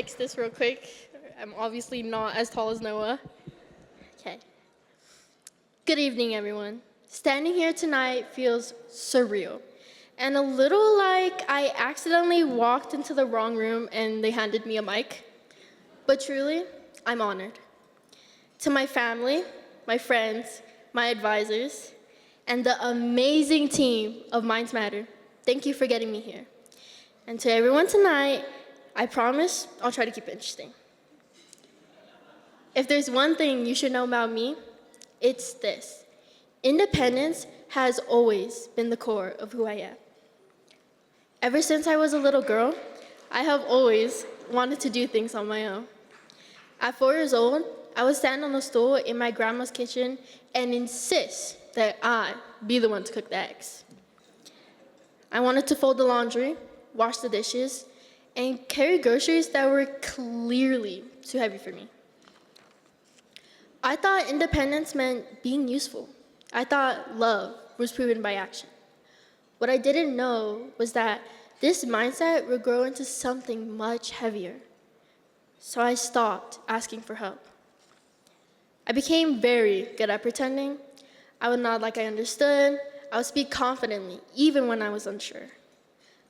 fix this real quick. I'm obviously not as tall as Noah. Okay. Good evening, everyone. Standing here tonight feels surreal and a little like I accidentally walked into the wrong room and they handed me a mic. But truly, I'm honored. To my family, my friends, my advisors, and the amazing team of Minds Matter, thank you for getting me here. And to everyone tonight, I promise I'll try to keep it interesting. If there's one thing you should know about me, it's this. Independence has always been the core of who I am. Ever since I was a little girl, I have always wanted to do things on my own. At 4 years old, I would stand on a stool in my grandma's kitchen and insist that I be the one to cook the eggs. I wanted to fold the laundry, wash the dishes, and carry groceries that were clearly too heavy for me. I thought independence meant being useful. I thought love was proven by action. What I didn't know was that this mindset would grow into something much heavier. So I stopped asking for help. I became very good at pretending. I would nod like I understood. I would speak confidently, even when I was unsure.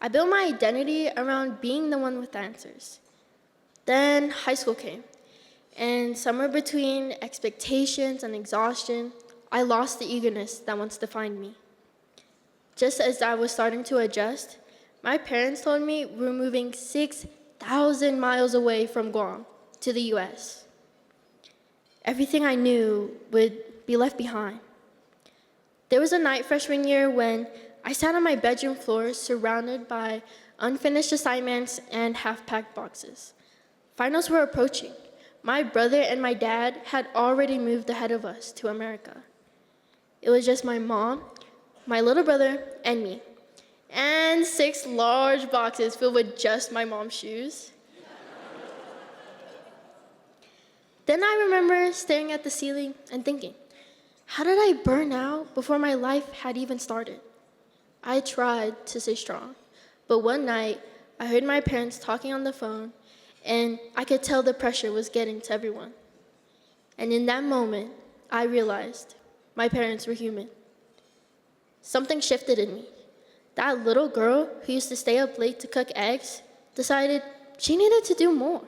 I built my identity around being the one with answers. Then high school came, and somewhere between expectations and exhaustion, I lost the eagerness that once defined me. Just as I was starting to adjust, my parents told me we were moving 6,000 miles away from Guam to the US. Everything I knew would be left behind. There was a night freshman year when I sat on my bedroom floor surrounded by unfinished assignments and half-packed boxes. Finals were approaching. My brother and my dad had already moved ahead of us to America. It was just my mom, my little brother, and me, and 6 large boxes filled with just my mom's shoes. Then I remember staring at the ceiling and thinking, how did I burn out before my life had even started? I tried to stay strong, but one night I heard my parents talking on the phone, and I could tell the pressure was getting to everyone. And in that moment, I realized my parents were human. Something shifted in me. That little girl who used to stay up late to cook eggs decided she needed to do more.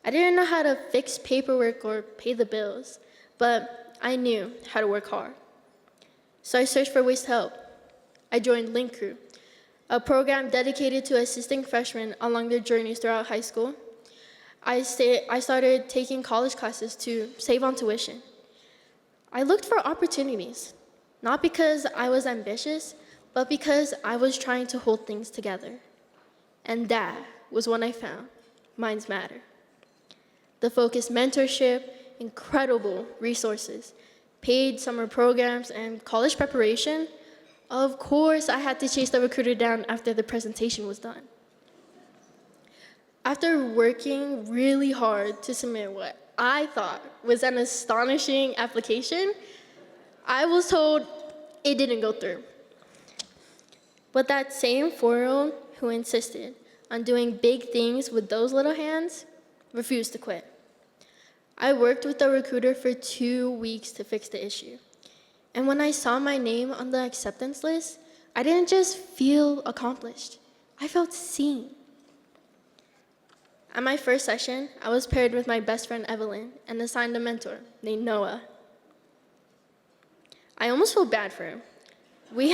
I didn't know how to fix paperwork or pay the bills, but I knew how to work hard. So I searched for ways to help. I joined Link Crew, a program dedicated to assisting freshmen along their journeys throughout high school. I started taking college classes to save on tuition. I looked for opportunities, not because I was ambitious, but because I was trying to hold things together. And that was when I found Minds Matter. The focused mentorship, incredible resources, paid summer programs, and college preparation. Of course, I had to chase the recruiter down after the presentation was done. After working really hard to submit what I thought was an astonishing application, I was told it didn't go through. But that same 4-year-old who insisted on doing big things with those little hands refused to quit. I worked with the recruiter for 2 weeks to fix the issue. And when I saw my name on the acceptance list, I didn't just feel accomplished. I felt seen. At my first session, I was paired with my best friend Evelyn and assigned a mentor named Noah. I almost feel bad for him. We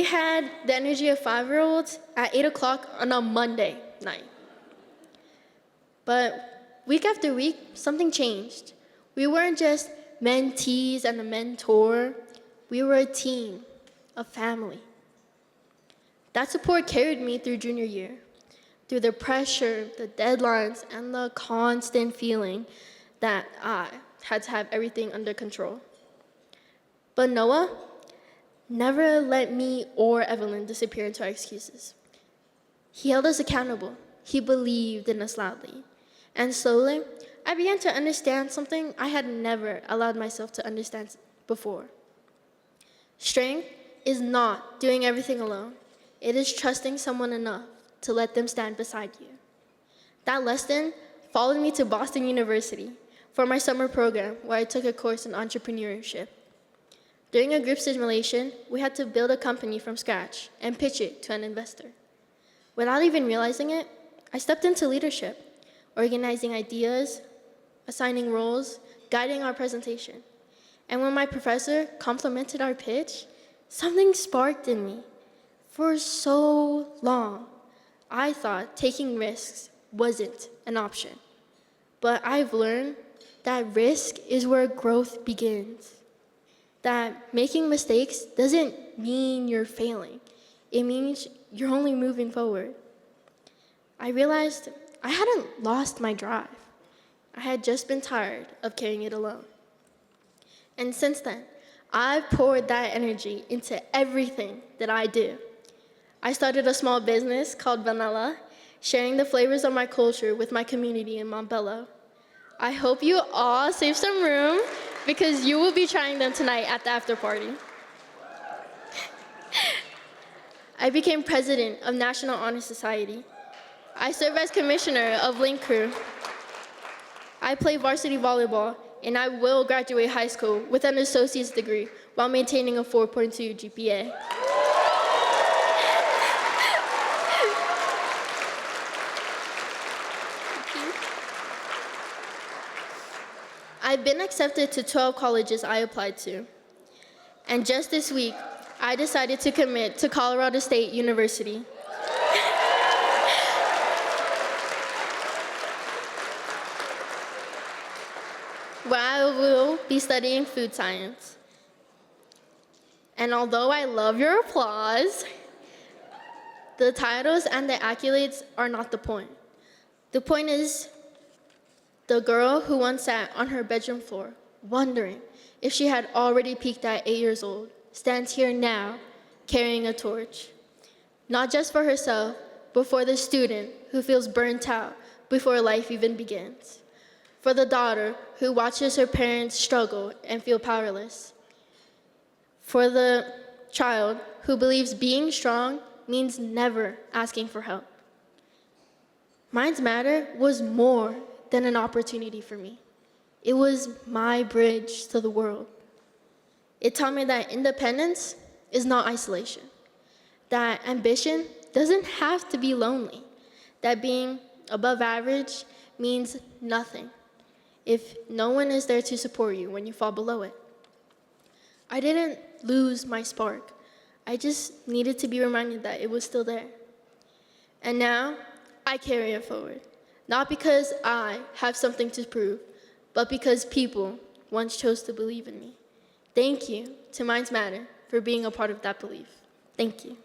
had the energy of 5-year-olds at 8 o'clock on a Monday night. But week after week, something changed. We weren't just mentees and a mentor. We were a team, a family. That support carried me through junior year, through the pressure, the deadlines, and the constant feeling that I had to have everything under control. But Noah never let me or Evelyn disappear into our excuses. He held us accountable. He believed in us loudly. And slowly, I began to understand something I had never allowed myself to understand before. Strength is not doing everything alone. It is trusting someone enough to let them stand beside you. That lesson followed me to Boston University for my summer program where I took a course in entrepreneurship. During a group simulation, we had to build a company from scratch and pitch it to an investor. Without even realizing it, I stepped into leadership, organizing ideas, assigning roles, guiding our presentation. And when my professor complimented our pitch, something sparked in me. For so long, I thought taking risks wasn't an option. But I've learned that risk is where growth begins. That making mistakes doesn't mean you're failing. It means you're only moving forward. I realized I hadn't lost my drive. I had just been tired of carrying it alone. And since then, I've poured that energy into everything that I do. I started a small business called Elah, sharing the flavors of my culture with my community in Montbello. I hope you all save some room because you will be trying them tonight at the after party. I became president of National Honor Society. I serve as commissioner of Link Crew. I play varsity volleyball, and I will graduate high school with an associate's degree while maintaining a 4.2 GPA. I've been accepted to 12 colleges I applied to. And just this week, I decided to commit to Colorado State University. Where I will be studying food science. And although I love your applause, the titles and the accolades are not the point. The point is the girl who once sat on her bedroom floor, wondering if she had already peaked at 8 years old, stands here now, carrying a torch. Not just for herself, but for the student who feels burnt out before life even begins. For the daughter who watches her parents struggle and feel powerless. For the child who believes being strong means never asking for help. Minds Matter was more than an opportunity for me. It was my bridge to the world. It taught me that independence is not isolation, that ambition doesn't have to be lonely, that being above average means nothing if no one is there to support you when you fall below it. I didn't lose my spark. I just needed to be reminded that it was still there. And now, I carry it forward. Not because I have something to prove, but because people once chose to believe in me. Thank you to Minds Matter for being a part of that belief. Thank you.